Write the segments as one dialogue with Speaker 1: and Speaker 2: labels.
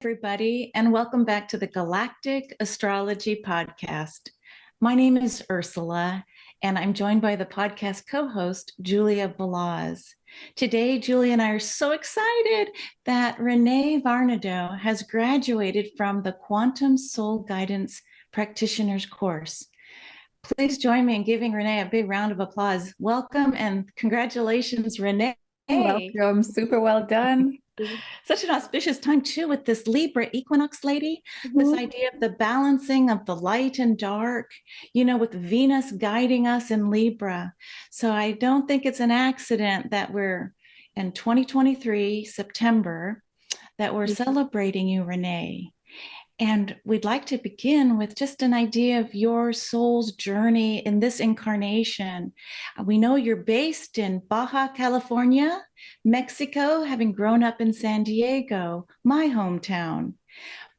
Speaker 1: Everybody, and welcome back to the Galactic Astrology Podcast. My name is Ursula, and I'm joined by the podcast co-host, Julia Balaz. Today, Julia and I are so excited that Renee Varnadore has graduated from the Quantum Soul Guidance Practitioner's course. Please join me in giving Renee a big round of applause. Welcome and congratulations, Renee.
Speaker 2: Welcome. Super well done.
Speaker 1: Such an auspicious time too with this Libra equinox lady, this idea of the balancing of the light and dark, with Venus guiding us in Libra. So I don't think it's an accident that we're in 2023, September, that we're celebrating you, Renee. And we'd like to begin with just an idea of your soul's journey in this incarnation. We know you're based in Baja California, Mexico, having grown up in San Diego, my hometown.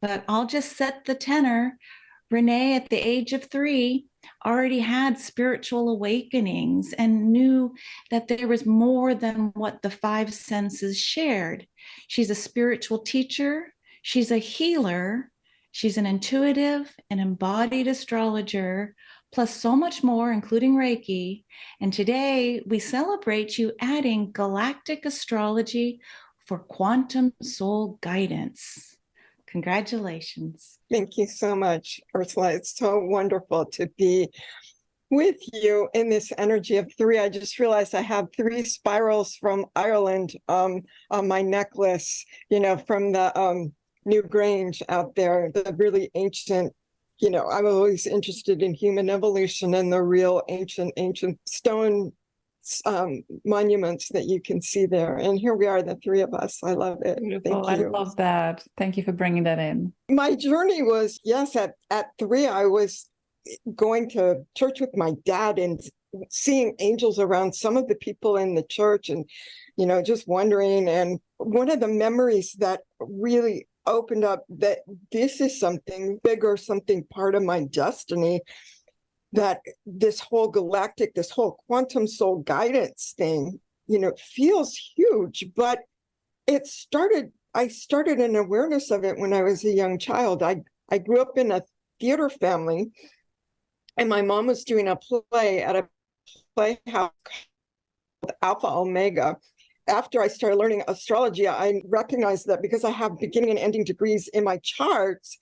Speaker 1: But I'll just set the tenor. Renee, at the age of 3, already had spiritual awakenings and knew that there was more than what the 5 senses shared. She's a spiritual teacher. She's a healer. She's an intuitive and embodied astrologer, plus so much more, including Reiki. And today we celebrate you adding Galactic Astrology for Quantum Soul Guidance. Congratulations.
Speaker 3: Thank you so much, Ursula. It's so wonderful to be with you in this energy of 3. I just realized I have 3 spirals from Ireland on my necklace, from the New Grange out there, the really ancient, I'm always interested in human evolution and the real ancient stone monuments that you can see there. And here we are, the 3 of us. I love it.
Speaker 2: Beautiful.
Speaker 3: Thank you.
Speaker 2: I love that. Thank you for bringing that in.
Speaker 3: My journey was, yes, at 3, I was going to church with my dad and seeing angels around some of the people in the church and, just wondering. And one of the memories that really opened up that this is something bigger, something part of my destiny, that this whole quantum soul guidance thing, feels huge, but I started an awareness of it when I was a young child. I grew up in a theater family, and my mom was doing a play at a playhouse called Alpha Omega. After I started learning astrology, I recognized that because I have beginning and ending degrees in my charts,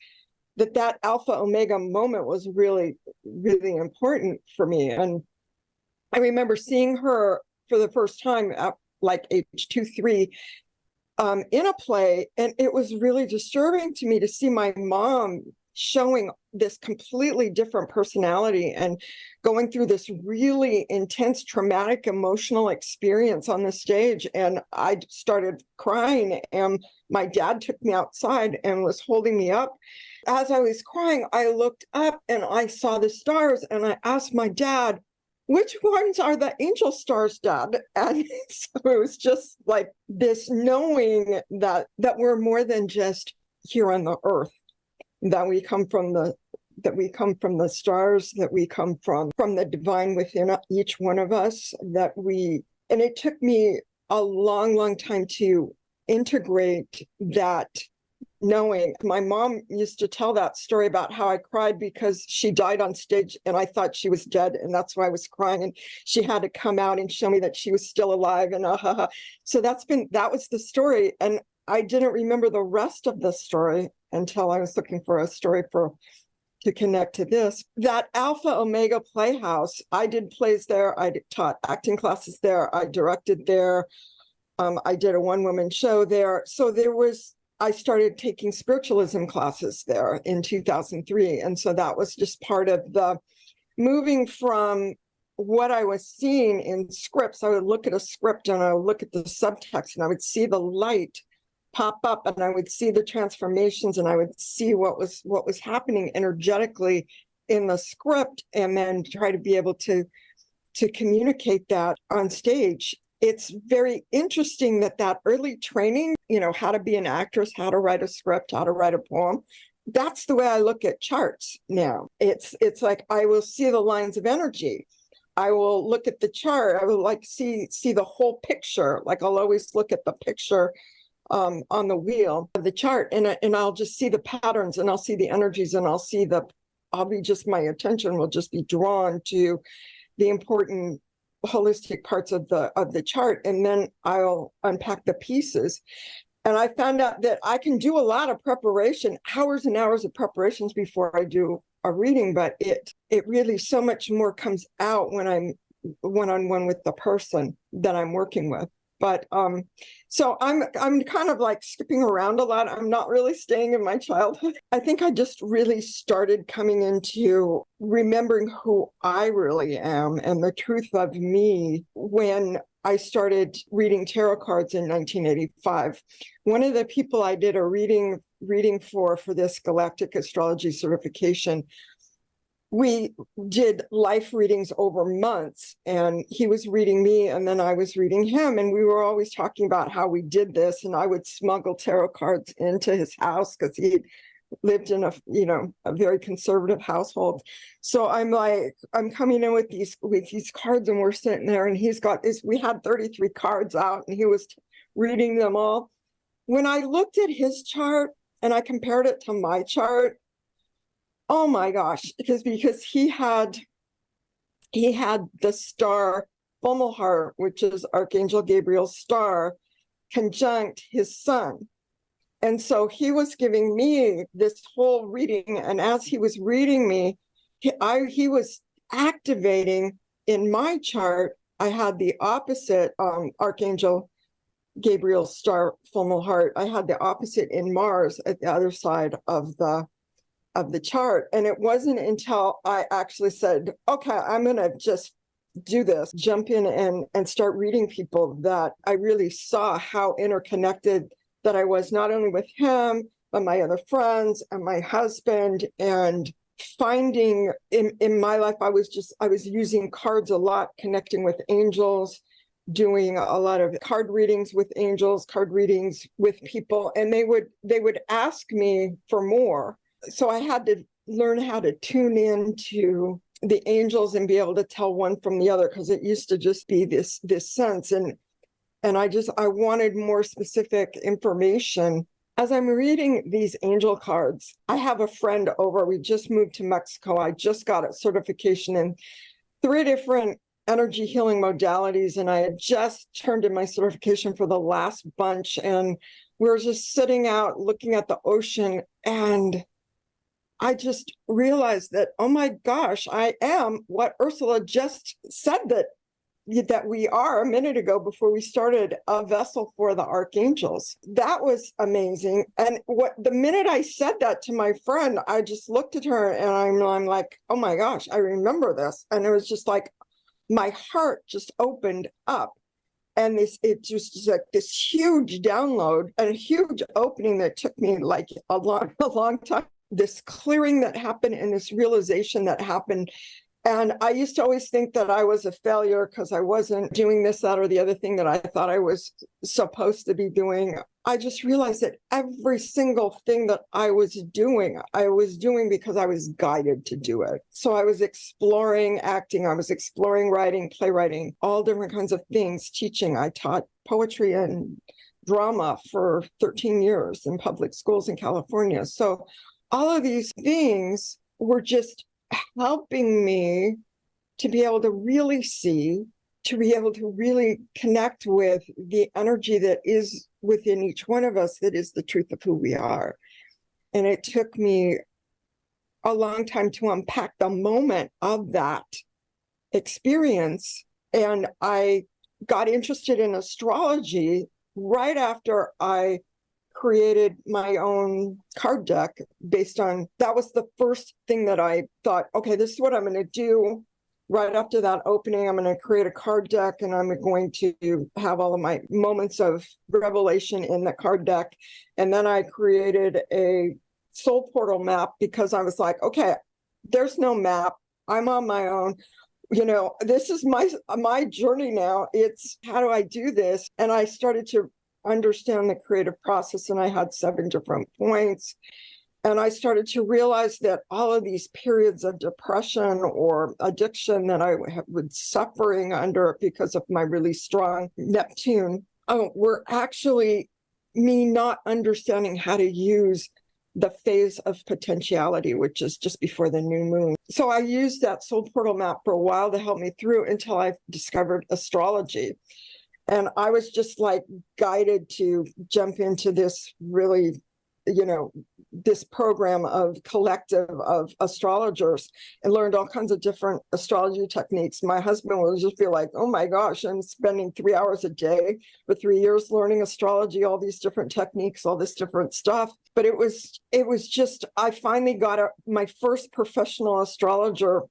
Speaker 3: that Alpha Omega moment was really, really important for me. And I remember seeing her for the first time at like age 2, 3 in a play. And it was really disturbing to me to see my mom showing this completely different personality and going through this really intense, traumatic, emotional experience on the stage. And I started crying, and my dad took me outside and was holding me up. As I was crying, I looked up and I saw the stars, and I asked my dad, which ones are the angel stars, Dad? And so it was just like this knowing that we're more than just here on the earth, that we come from the stars, that we come from the divine within each one of us, and it took me a long, long time to integrate that knowing. My mom used to tell that story about how I cried because she died on stage and I thought she was dead, and that's why I was crying, and she had to come out and show me that she was still alive, and so that was the story. And I didn't remember the rest of the story until I was looking for a story to connect to this. That Alpha Omega Playhouse, I did plays there. I taught acting classes there. I directed there. I did a one-woman show there. So I started taking spiritualism classes there in 2003. And so that was just part of the moving from what I was seeing in scripts. I would look at a script and I would look at the subtext and I would see the light pop up, and I would see the transformations, and I would see what was happening energetically in the script, and then try to be able to communicate that on stage. It's very interesting that early training, how to be an actress, how to write a script, how to write a poem, that's the way I look at charts now. It's like I will see the lines of energy. I will look at the chart. I will like see the whole picture. Like I'll always look at the picture on the wheel of the chart, and I'll just see the patterns, and I'll see the energies, and my attention will just be drawn to the important holistic parts of the chart, and then I'll unpack the pieces. And I found out that I can do a lot of preparation, hours and hours of preparations before I do a reading, but it really so much more comes out when I'm one-on-one with the person that I'm working with. But so I'm kind of like skipping around a lot. I'm not really staying in my childhood. I think I just really started coming into remembering who I really am and the truth of me when I started reading tarot cards in 1985. One of the people I did a reading for this Galactic Astrology certification, we did life readings over months, and he was reading me and then I was reading him, and we were always talking about how we did this, and I would smuggle tarot cards into his house because he lived in a very conservative household. So I'm coming in with these cards, and we're sitting there, and he's got this, we had 33 cards out, and he was reading them all. When I looked at his chart and I compared it to my chart, oh my gosh, because he had the star Fomalhaut, which is Archangel Gabriel's star, conjunct his sun. And so he was giving me this whole reading, and as he was reading me, he was activating in my chart. I had the opposite Archangel Gabriel's star Fomalhaut. I had the opposite in Mars at the other side of the chart. And it wasn't until I actually said, okay, I'm going to just do this, jump in and start reading people, that I really saw how interconnected that I was, not only with him, but my other friends and my husband. And finding in my life, I was using cards a lot, connecting with angels, doing a lot of card readings with angels, card readings with people, and they would ask me for more. So I had to learn how to tune in to the angels and be able to tell one from the other, because it used to just be this sense. And I wanted more specific information. As I'm reading these angel cards, I have a friend over. We just moved to Mexico. I just got a certification in 3 different energy healing modalities, and I had just turned in my certification for the last bunch. And we were just sitting out looking at the ocean, and I just realized that, oh my gosh, I am what Ursula just said that we are a minute ago before we started, a vessel for the archangels. That was amazing. And the minute I said that to my friend, I just looked at her and I'm like, oh my gosh, I remember this. And it was just like my heart just opened up. And it just like this huge download and a huge opening that took me like a long time. This clearing that happened and this realization that happened. And I used to always think that I was a failure because I wasn't doing this, that, or the other thing that I thought I was supposed to be doing. I just realized that every single thing that I was doing because I was guided to do it. So I was exploring acting, I was exploring writing, playwriting, all different kinds of things, teaching. I taught poetry and drama for 13 years in public schools in California. So all of these things were just helping me to be able to really see, to be able to really connect with the energy that is within each one of us, that is the truth of who we are. And it took me a long time to unpack the moment of that experience. And I got interested in astrology right after I created my own card deck based on, that was the first thing that I thought, okay, this is what I'm going to do. Right after that opening, I'm going to create a card deck, and I'm going to have all of my moments of revelation in the card deck. And then I created a soul portal map because I was like, okay, there's no map. I'm on my own. This is my journey now. It's how do I do this? And I started to understand the creative process, and I had 7 different points. And I started to realize that all of these periods of depression or addiction that I was suffering under because of my really strong Neptune were actually me not understanding how to use the phase of potentiality, which is just before the new moon. So I used that soul portal map for a while to help me through until I discovered astrology. And I was just like guided to jump into this really, this program of collective of astrologers, and learned all kinds of different astrology techniques. My husband would just be like, oh my gosh, I'm spending 3 hours a day for 3 years learning astrology, all these different techniques, all this different stuff. But it was just, I finally got my first professional astrologer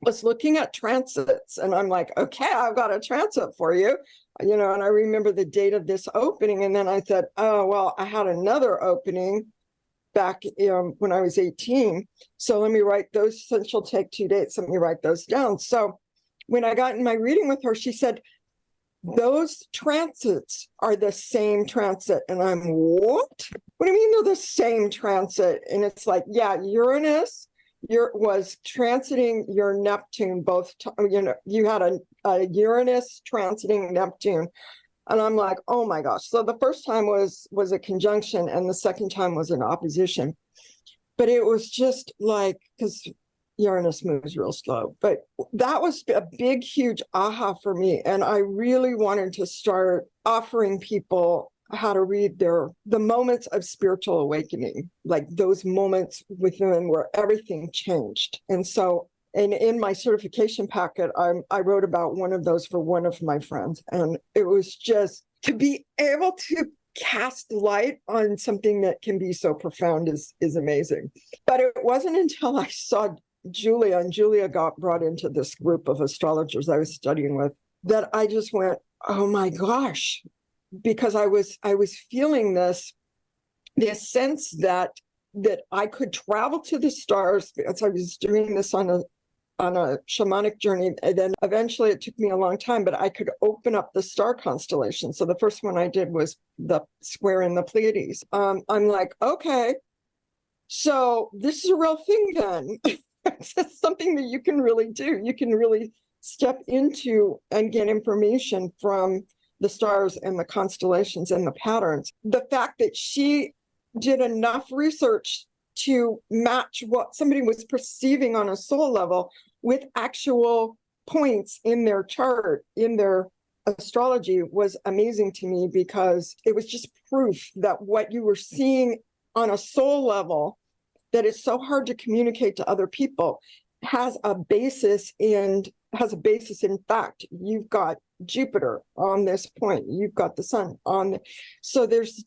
Speaker 3: was looking at transits, and I'm like, okay, I've got a transit for you. And I remember the date of this opening. And then I said, oh, well, I had another opening back when I was 18. So let me write those, since she'll take 2 dates, let me write those down. So when I got in my reading with her, she said, those transits are the same transit. And I'm, what? What do you mean they're the same transit? And it's like, yeah, Uranus was transiting your Neptune both, you had a Uranus transiting Neptune. And I'm like, oh my gosh. So the first time was a conjunction, and the second time was an opposition. But it was just like, because Uranus moves real slow. But that was a big, huge aha for me. And I really wanted to start offering people how to read the moments of spiritual awakening, like those moments within where everything changed. And so, and in my certification packet, I wrote about one of those for one of my friends. And it was just to be able to cast light on something that can be so profound is amazing. But it wasn't until I saw Julia, and Julia got brought into this group of astrologers I was studying with, that I just went, oh my gosh. Because I was feeling this sense that I could travel to the stars, because I was doing this on a shamanic journey. And then eventually, it took me a long time, but I could open up the star constellation. So the first one I did was the square in the Pleiades. I'm like, okay, so this is a real thing then. It's something that you can really do. You can really step into and get information from the stars and the constellations and the patterns. The fact that she did enough research to match what somebody was perceiving on a soul level with actual points in their chart, in their astrology, was amazing to me, because it was just proof that what you were seeing on a soul level, that it's so hard to communicate to other people, has a basis in fact. You've got Jupiter on this point, you've got the sun on so there's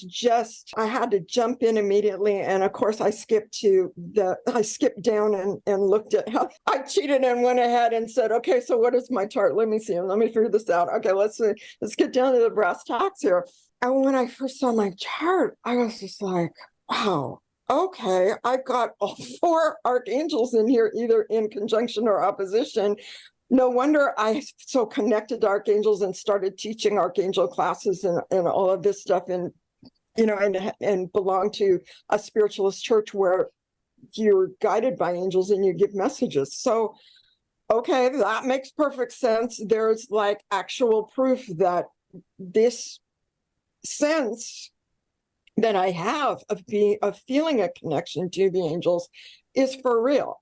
Speaker 3: just, I had to jump in immediately. And of course I skipped down and looked at how I cheated and went ahead and said, okay, so what is my chart? Let me see, let me figure this out. Okay, let's get down to the brass tacks here. And when I first saw my chart, I was just like, wow, okay, I've got all 4 archangels in here, either in conjunction or opposition. No wonder I so connected to archangels and started teaching archangel classes and all of this stuff, and belong to a spiritualist church where you're guided by angels and you give messages. So, okay, that makes perfect sense. There's like actual proof that this sense that I have of feeling a connection to the angels is for real.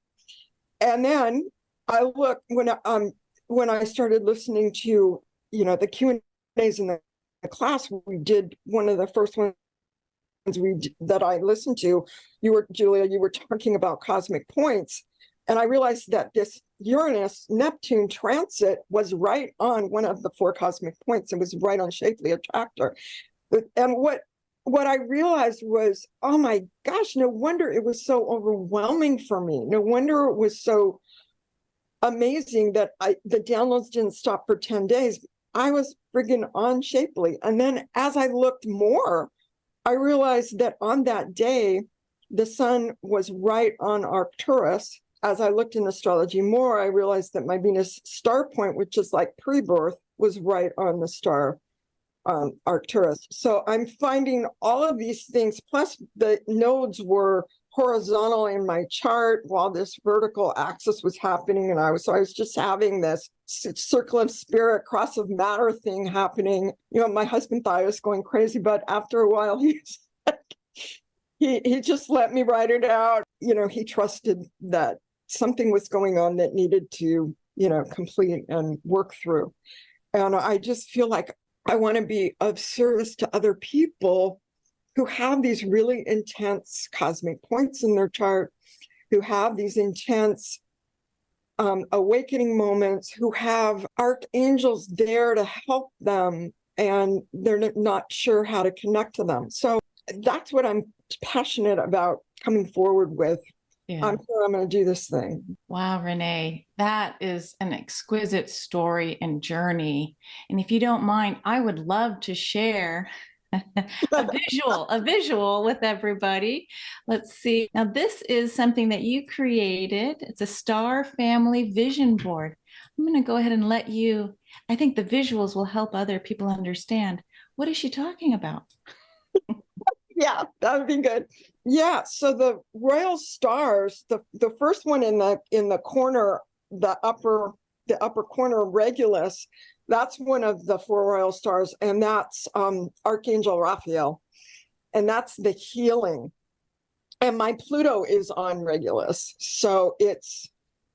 Speaker 3: And then I look, when I started listening to the Q&As in the class, we did one of the first ones that I listened to. Julia, you were talking about cosmic points, and I realized that this Uranus Neptune transit was right on one of the 4 cosmic points. It was right on Shapely Attractor. And what I realized was, oh my gosh, no wonder it was so overwhelming for me. No wonder it was so amazing that the downloads didn't stop for 10 days. I was friggin' on Shapely. And then as I looked more, I realized that on that day, the sun was right on Arcturus. As I looked in astrology more, I realized that my Venus star point, which is like pre-birth, was right on the star Arcturus. So I'm finding all of these things, plus the nodes were horizontal in my chart while this vertical axis was happening. And I was just having this circle of spirit, cross of matter thing happening. You know, my husband thought I was going crazy, but after a while, he just let me write it out. You know, he trusted that something was going on that needed to, you know, complete and work through. And I just feel like I want to be of service to other people who have these really intense cosmic points in their chart, who have these intense awakening moments, who have archangels there to help them, and they're not sure how to connect to them. So that's what I'm passionate about coming forward with.
Speaker 1: Yeah.
Speaker 3: I'm sure I'm going to do this thing.
Speaker 1: Wow, Renee, that is an exquisite story and journey. And if you don't mind, I would love to share a visual with everybody. Let's see. Now, this is something that you created. It's a star family vision board. I'm going to go ahead and let you, I think the visuals will help other people understand. What is she talking about?
Speaker 3: Yeah, that would be good. Yeah, so the royal stars, the first one in the corner, the upper corner, Regulus, that's one of the four royal stars, and that's Archangel Raphael, and that's the healing. And my Pluto is on Regulus, so it's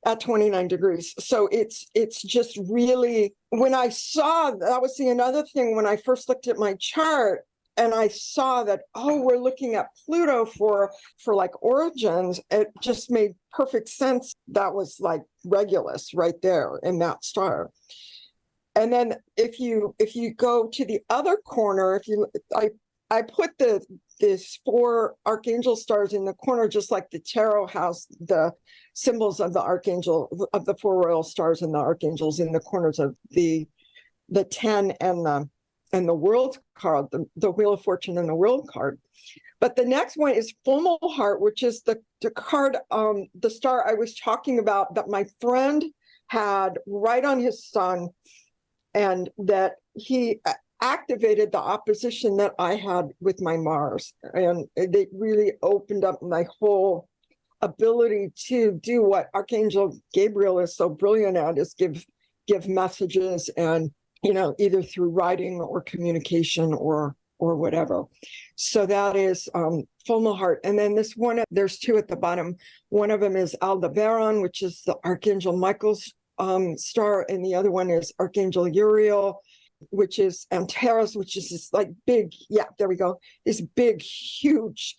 Speaker 3: at 29 degrees. So it's just really, when I saw, that was another thing when I first looked at my chart, and I saw that, oh, we're looking at Pluto for like origins. It just made perfect sense. That was like Regulus right there in that star. And then if you go to the other corner, I put this four archangel stars in the corner, just like the tarot has the symbols of the archangel, of the four royal stars and the archangels in the corners of the 10 and the world card, the Wheel of Fortune and the world card. But the next one is Full Heart, which is the card, the star I was talking about that my friend had right on his sun, and that he activated the opposition that I had with my Mars. And it really opened up my whole ability to do what Archangel Gabriel is so brilliant at, is give messages, and you know, either through writing or communication or whatever. So that is Full Heart. And then this one, there's two at the bottom. One of them is Aldebaran, which is the Archangel Michael's star, and the other one is Archangel Uriel, which is Antares, which is this like big, yeah, there we go, this big, huge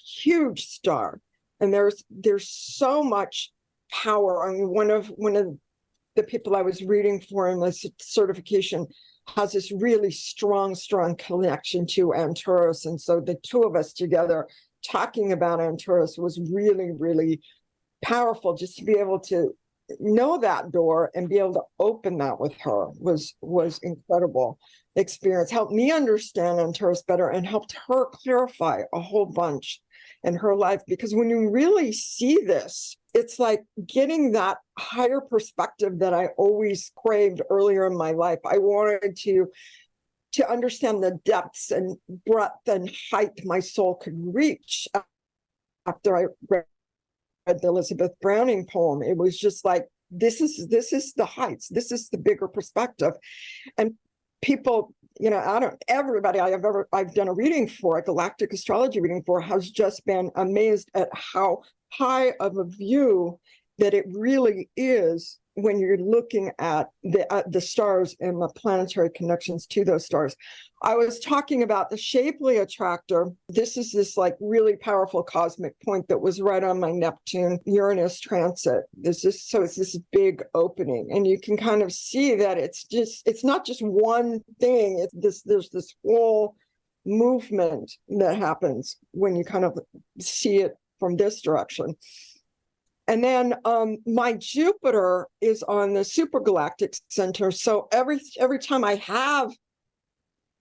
Speaker 3: star. And there's so much power. I mean, one of the people I was reading for in this certification has this really strong connection to Antares. And so the two of us together talking about Antares was really, really powerful. Just to be able to know that door and be able to open that with her was incredible experience. Helped me understand Antares better and helped her clarify a whole bunch in her life. Because when you really see this, it's like getting that higher perspective that I always craved earlier in my life. I wanted to understand the depths and breadth and height my soul could reach. After I read the Elizabeth Browning poem, it was just like, this is the heights, this is the bigger perspective. And people, you know, everybody I've done a reading for, a Galactic Astrology reading for, has just been amazed at how high of a view that it really is when you're looking at the stars and the planetary connections to those stars. I was talking about the Shapley attractor. This is this like really powerful cosmic point that was right on my Neptune-Uranus transit. It's this big opening, and you can kind of see that it's not just one thing. There's this whole movement that happens when you kind of see it from this direction. And then my Jupiter is on the supergalactic center. So every time I have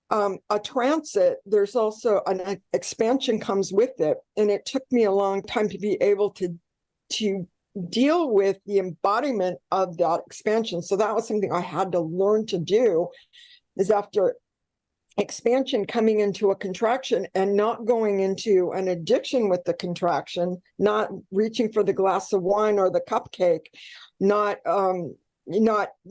Speaker 3: a transit, there's also an expansion comes with it. And it took me a long time to be able to deal with the embodiment of that expansion. So that was something I had to learn to do, is after expansion coming into a contraction and not going into an addiction with the contraction, not reaching for the glass of wine or the cupcake, not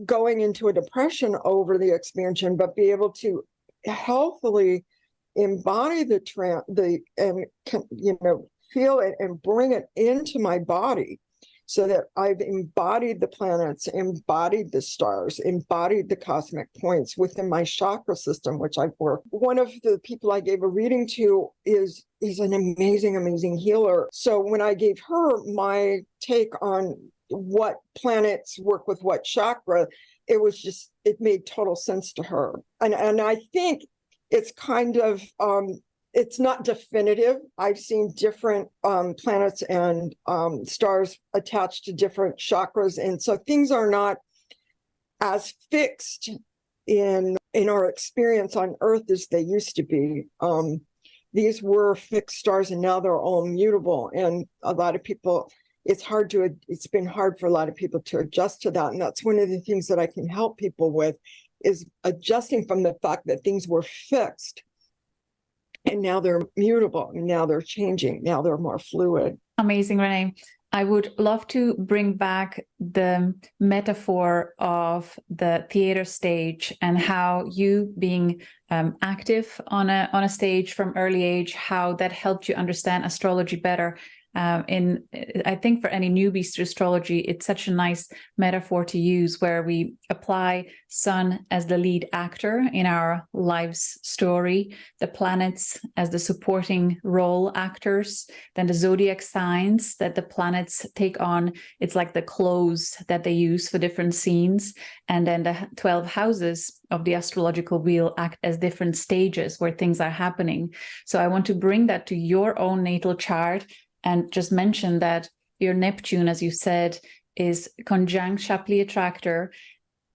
Speaker 3: going into a depression over the expansion, but be able to healthily embody feel it and bring it into my body, so that I've embodied the planets, embodied the stars, embodied the cosmic points within my chakra system, which I've worked. One of the people I gave a reading to is an amazing, amazing healer. So when I gave her my take on what planets work with what chakra, it made total sense to her. And I think it's kind of, it's not definitive. I've seen different planets and stars attached to different chakras. And so things are not as fixed in our experience on Earth as they used to be. These were fixed stars and now they're all mutable. And a lot of people, it's been hard for a lot of people to adjust to that. And that's one of the things that I can help people with, is adjusting from the fact that things were fixed. And now they're mutable, now they're changing, now they're more fluid.
Speaker 2: Amazing, Renee. I would love to bring back the metaphor of the theater stage and how you being active on a stage from early age, how that helped you understand astrology better. I think for any newbies to astrology, it's such a nice metaphor to use, where we apply sun as the lead actor in our life's story, the planets as the supporting role actors, then the zodiac signs that the planets take on. It's like the clothes that they use for different scenes. And then the 12 houses of the astrological wheel act as different stages where things are happening. So I want to bring that to your own natal chart, and just mention that your Neptune, as you said, is conjunct Shapley attractor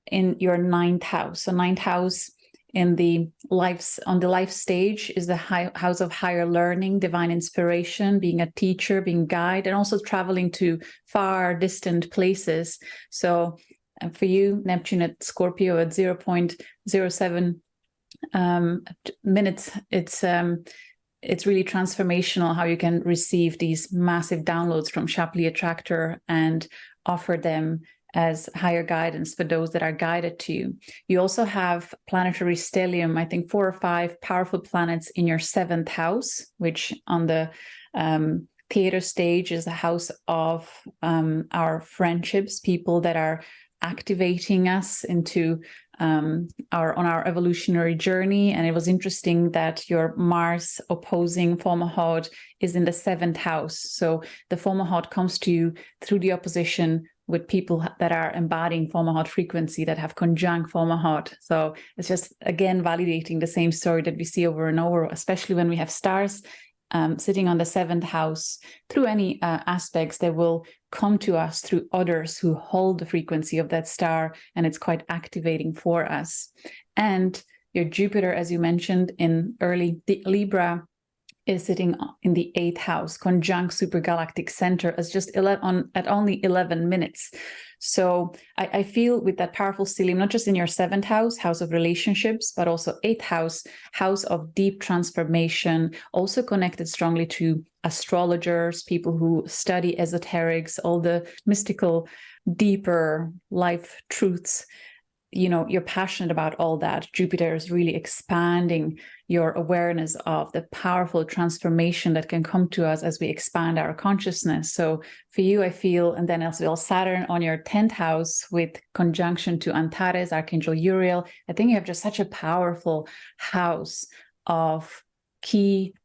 Speaker 2: in your 9th house. So 9th house on the life stage is the house of higher learning, divine inspiration, being a teacher, being guide, and also traveling to far distant places. So for you, Neptune at Scorpio at 0.07 minutes, it's really transformational how you can receive these massive downloads from Shapley Attractor and offer them as higher guidance for those that are guided to you. You also have planetary stellium, I think 4 or 5 powerful planets in your 7th house, which on the theater stage is the house of our friendships, people that are activating us into on our evolutionary journey. And it was interesting that your Mars opposing Fomalhaut is in the 7th house. So the Fomalhaut comes to you through the opposition with people that are embodying Fomalhaut frequency, that have conjunct Fomalhaut. So it's just, again, validating the same story that we see over and over, especially when we have stars sitting on the 7th house. Through any aspects, they will come to us through others who hold the frequency of that star, and it's quite activating for us. And your Jupiter, as you mentioned, in early Libra, is sitting in the 8th house, conjunct supergalactic center, as just at only 11 minutes. So I feel with that powerful stellium, not just in your 7th house, house of relationships, but also 8th house, house of deep transformation, also connected strongly to astrologers, people who study esoterics, all the mystical, deeper life truths. You know, you're passionate about all that. Jupiter is really expanding your awareness of the powerful transformation that can come to us as we expand our consciousness. So for you, I feel, and then as well, Saturn on your 10th house with conjunction to Antares, Archangel Uriel, I think you have just such a powerful house of key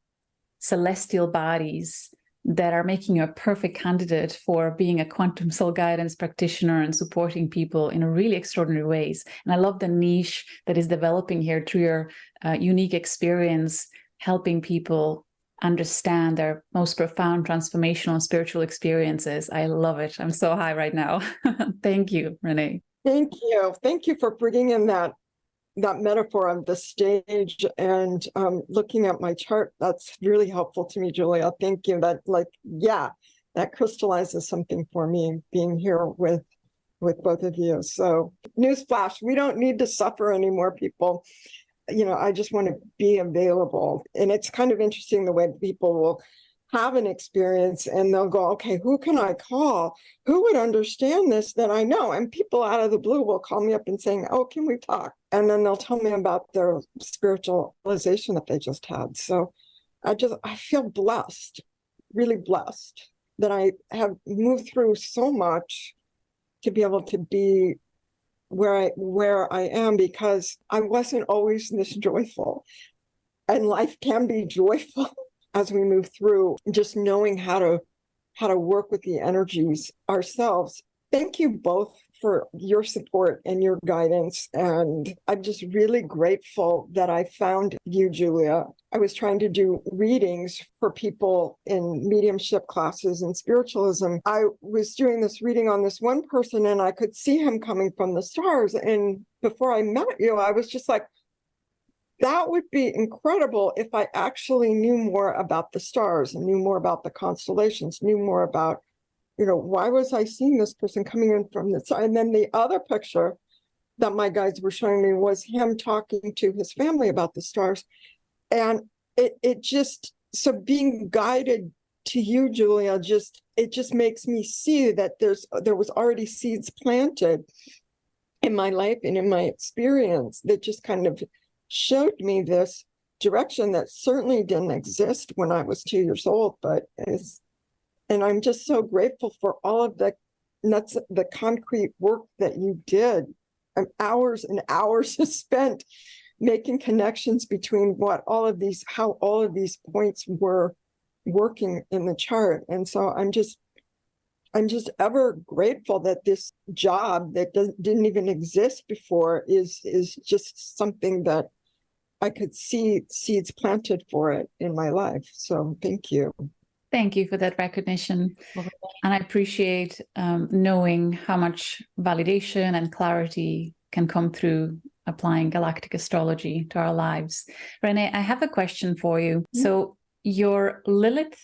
Speaker 2: celestial bodies that are making you a perfect candidate for being a quantum soul guidance practitioner and supporting people in really extraordinary ways. And I love the niche that is developing here through your unique experience, helping people understand their most profound transformational and spiritual experiences. I love it. I'm so high right now. Thank you, Renee.
Speaker 3: Thank you. Thank you for bringing in that metaphor of the stage and looking at my chart. That's really helpful to me, Julia. Thank you. That crystallizes something for me, being here with both of you. So newsflash, we don't need to suffer anymore, people. I just want to be available. And it's kind of interesting the way people will have an experience and they'll go, okay, who can I call? Who would understand this that I know? And people out of the blue will call me up and saying, oh, can we talk? And then they'll tell me about their spiritual realization that they just had. So I feel blessed, really blessed that I have moved through so much to be able to be where I am, because I wasn't always this joyful. And life can be joyful as we move through, just knowing how to work with the energies ourselves. Thank you both for your support and your guidance. And I'm just really grateful that I found you, Julia. I was trying to do readings for people in mediumship classes and spiritualism. I was doing this reading on this one person and I could see him coming from the stars. And before I met you, I was just like, that would be incredible if I actually knew more about the stars and knew more about the constellations, knew more about, why was I seeing this person coming in from the side? And then the other picture that my guides were showing me was him talking to his family about the stars. And it just, so being guided to you, Julia, it just makes me see that there was already seeds planted in my life and in my experience that just kind of showed me this direction that certainly didn't exist when I was 2 years old, and I'm just so grateful for all of the concrete work that you did, and hours spent making connections between how all of these points were working in the chart. And so I'm just ever grateful that this job that didn't even exist before is just something that I could see seeds planted for it in my life. So thank you.
Speaker 2: Thank you for that recognition. And I appreciate knowing how much validation and clarity can come through applying galactic astrology to our lives. Renee, I have a question for you. Mm-hmm. So your Lilith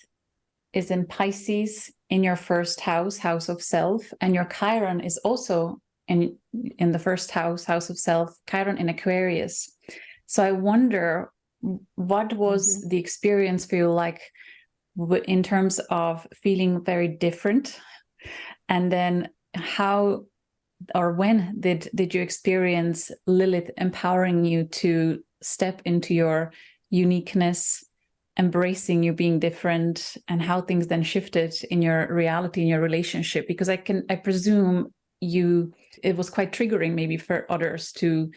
Speaker 2: is in Pisces in your first house of self, and your Chiron is also in the first house of self, Chiron in Aquarius. So I wonder, what was the experience for you like in terms of feeling very different? And then how or when did you experience Lilith empowering you to step into your uniqueness, embracing you being different, and how things then shifted in your reality, in your relationship? Because I presume it was quite triggering maybe for others to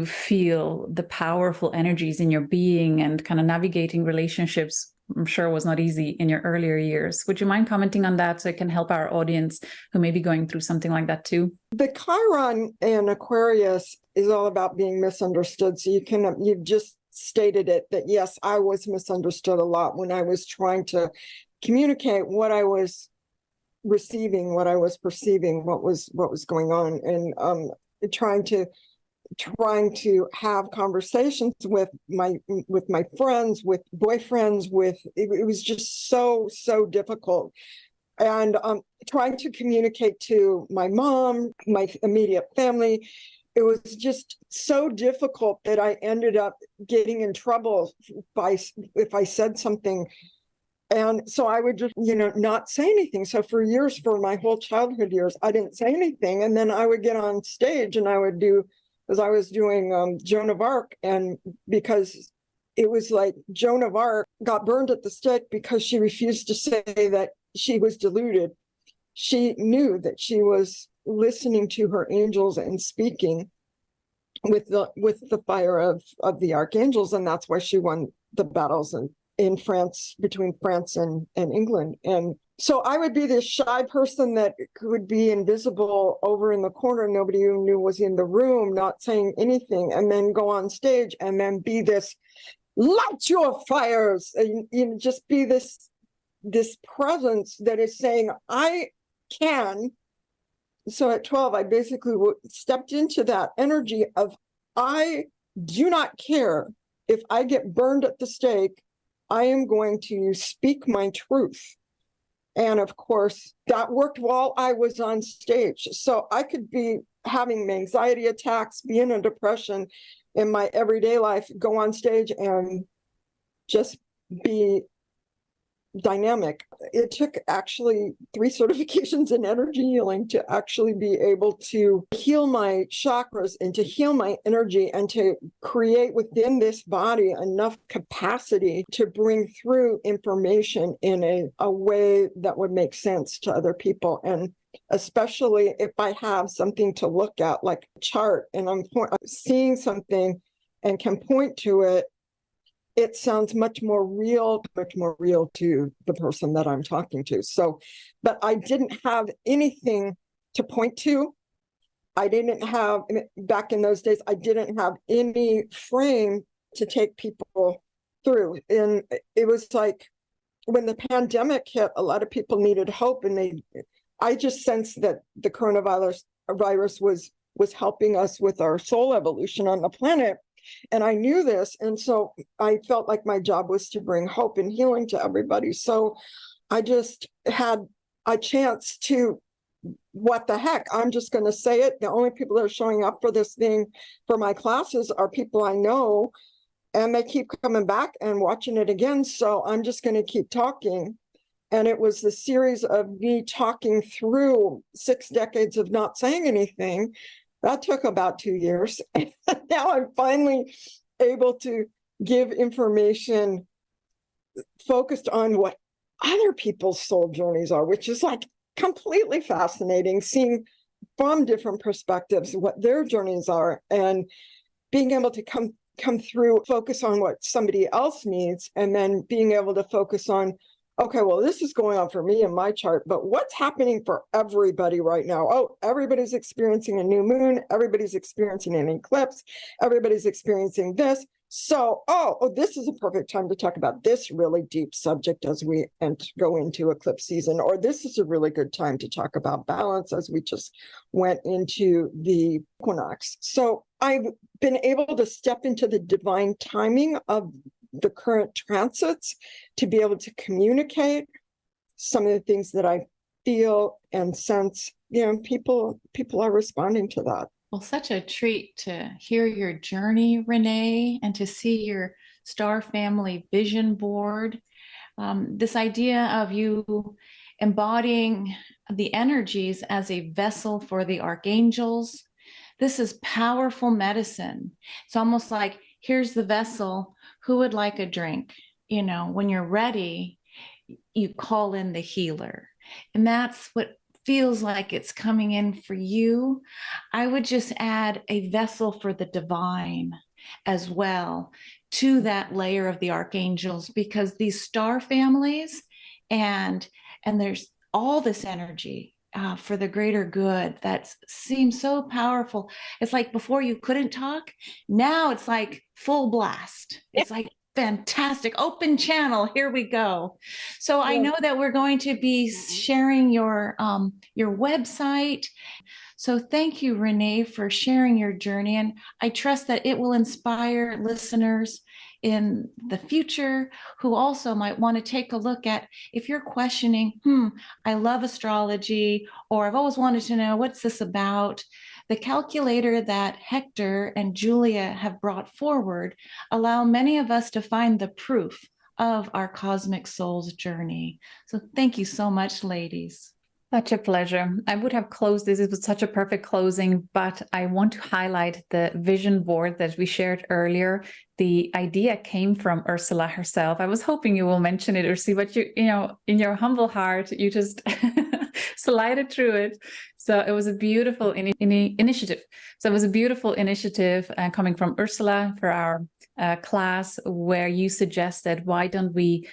Speaker 2: feel the powerful energies in your being, and kind of navigating relationships, I'm sure was not easy in your earlier years. Would you mind commenting on that so it can help our audience who may be going through something like that too?
Speaker 3: The Chiron in Aquarius is all about being misunderstood. So you've just stated it, that yes, I was misunderstood a lot when I was trying to communicate what I was receiving, what I was perceiving, what was going on, and trying to have conversations with my friends, with boyfriends, it was just so difficult. And trying to communicate to my mom, my immediate family, it was just so difficult that I ended up getting in trouble if I said something. And so I would just, not say anything. So for my whole childhood years, I didn't say anything. And then I would get on stage and I would do, as I was doing Joan of Arc, and because it was like Joan of Arc got burned at the stake because she refused to say that she was deluded. She knew that she was listening to her angels and speaking with the fire of the Archangels, and that's why she won the battles in France, between France and England. And so I would be this shy person that would be invisible over in the corner. Nobody who knew was in the room, not saying anything, and then go on stage and then be this, light your fires, and just be this presence that is saying, I can. So at 12, I basically stepped into that energy of, I do not care if I get burned at the stake. I am going to speak my truth. And of course, that worked while I was on stage. So I could be having anxiety attacks, be in a depression, in my everyday life, go on stage and just be dynamic. It took actually 3 certifications in energy healing to actually be able to heal my chakras and to heal my energy and to create within this body enough capacity to bring through information in a way that would make sense to other people. And especially if I have something to look at, like a chart, and I'm seeing something and can point to it, it sounds much more real to the person that I'm talking to. So, but I didn't have anything to point to. I didn't have, back in those days, I didn't have any frame to take people through. And it was like when the pandemic hit, a lot of people needed hope, and I just sensed that the coronavirus was helping us with our soul evolution on the planet. And I knew this. And so I felt like my job was to bring hope and healing to everybody. So I just had a chance to, what the heck, I'm just going to say it. The only people that are showing up for this thing, for my classes, are people I know, and they keep coming back and watching it again. So I'm just going to keep talking. And it was the series of me talking through 6 decades of not saying anything. That took about 2 years. Now I'm finally able to give information focused on what other people's soul journeys are, which is like completely fascinating, seeing from different perspectives what their journeys are, and being able to come through, focus on what somebody else needs, and then being able to focus on, okay, well, this is going on for me in my chart, but what's happening for everybody right now? Oh, everybody's experiencing a new moon. Everybody's experiencing an eclipse. Everybody's experiencing this. So, this is a perfect time to talk about this really deep subject as we go into eclipse season, or this is a really good time to talk about balance as we just went into the equinox. So I've been able to step into the divine timing of the current transits to be able to communicate some of the things that I feel and sense. People are responding to that.
Speaker 1: Well, such a treat to hear your journey, Renee, and to see your star family vision board. This idea of you embodying the energies as a vessel for the archangels. This is powerful medicine. It's almost like, here's the vessel. Who would like a drink? When you're ready, you call in the healer. And that's what feels like it's coming in for you. I would just add a vessel for the divine as well to that layer of the archangels, because these star families and there's all this energy for the greater good that seems so powerful. It's like before you couldn't talk. Now it's like full blast. It's like fantastic, open channel. Here we go. So I know that we're going to be sharing your website. So thank you, Renee, for sharing your journey. And I trust that it will inspire listeners in the future who also might want to take a look at, if you're questioning, I love astrology, or I've always wanted to know, what's this about? The calculator that Hector and Julia have brought forward allow many of us to find the proof of our cosmic soul's journey. So thank you so much, ladies.
Speaker 2: Such a pleasure. I would have closed this. It was such a perfect closing, but I want to highlight the vision board that we shared earlier. The idea came from Ursula herself. I was hoping you will mention it, Ursie, but in your humble heart, you just slided through it. So it was a beautiful initiative. So it was a beautiful initiative coming from Ursula for our class, where you suggested, why don't we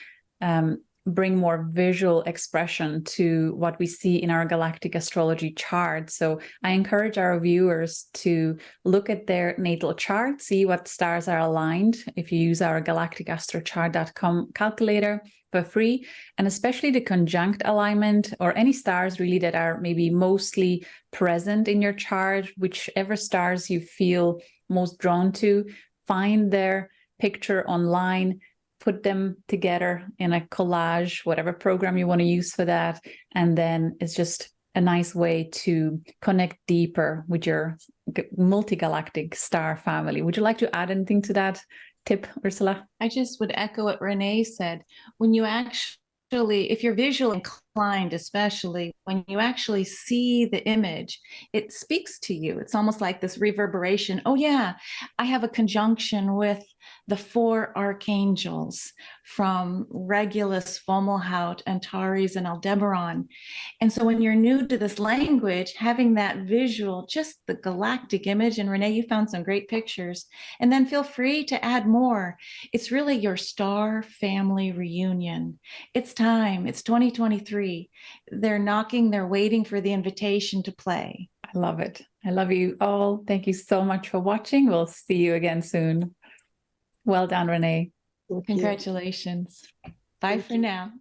Speaker 2: bring more visual expression to what we see in our galactic astrology chart. So I encourage our viewers to look at their natal chart, see what stars are aligned if you use our galacticastrochart.com calculator for free, and especially the conjunct alignment, or any stars really that are maybe mostly present in your chart, whichever stars you feel most drawn to, find their picture online, put them together in a collage, whatever program you want to use for that. And then it's just a nice way to connect deeper with your multi-galactic star family. Would you like to add anything to that tip, Ursula?
Speaker 1: I just would echo what Renee said. When you actually, if you're visually inclined, especially when you actually see the image, it speaks to you. It's almost like this reverberation. Oh, yeah, I have a conjunction with the 4 archangels from Regulus, Fomalhaut, Antares, and Aldebaran. And so when you're new to this language, having that visual, just the galactic image, and Renee, you found some great pictures, and then feel free to add more. It's really your star family reunion. It's time. It's 2023. They're knocking, they're waiting for the invitation to play.
Speaker 2: I love it. I love you all. Thank you so much for watching. We'll see you again soon. Well done, Renee.
Speaker 1: Congratulations. Bye for now.